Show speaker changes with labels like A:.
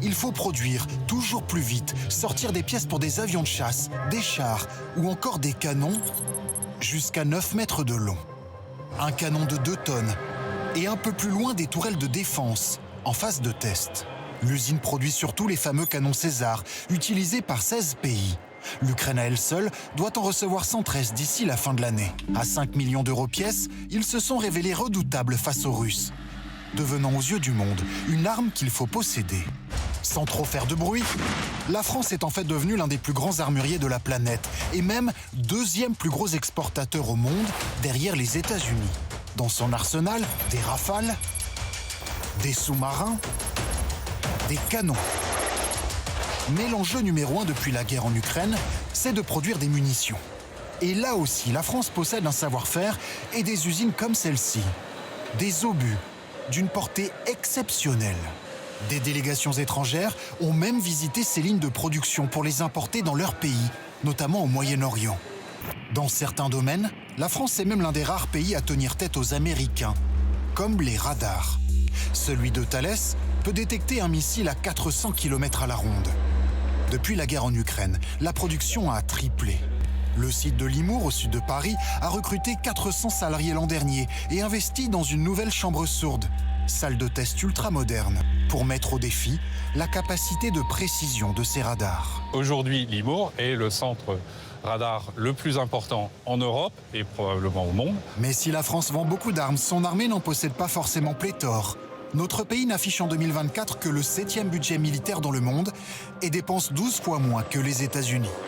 A: il faut produire toujours plus vite, sortir des pièces pour des avions de chasse, des chars ou encore des canons jusqu'à 9 mètres de long. Un canon de 2 tonnes et un peu plus loin des tourelles de défense, en phase de test. L'usine produit surtout les fameux canons César, utilisés par 16 pays. L'Ukraine à elle seule doit en recevoir 113 d'ici la fin de l'année. À 5 millions d'euros pièce, ils se sont révélés redoutables face aux Russes, devenant aux yeux du monde une arme qu'il faut posséder. Sans trop faire de bruit, la France est en fait devenue l'un des plus grands armuriers de la planète et même deuxième plus gros exportateur au monde derrière les États-Unis. Dans son arsenal, des Rafales, des sous-marins, des canons. Mais l'enjeu numéro 1 depuis la guerre en Ukraine, c'est de produire des munitions. Et là aussi, la France possède un savoir-faire et des usines comme celle-ci. Des obus d'une portée exceptionnelle. Des délégations étrangères ont même visité ces lignes de production pour les importer dans leur pays, notamment au Moyen-Orient. Dans certains domaines, la France est même l'un des rares pays à tenir tête aux Américains, comme les radars. Celui de Thales peut détecter un missile à 400 km à la ronde. Depuis la guerre en Ukraine, la production a triplé. Le site de Limours, au sud de Paris, a recruté 400 salariés l'an dernier et investi dans une nouvelle chambre sourde, salle de test ultra moderne, pour mettre au défi la capacité de précision de ces radars.
B: Aujourd'hui, Limours est le centre radar le plus important en Europe et probablement au monde.
A: Mais si la France vend beaucoup d'armes, son armée n'en possède pas forcément pléthore. Notre pays n'affiche en 2024 que le 7e budget militaire dans le monde et dépense 12 fois moins que les États-Unis.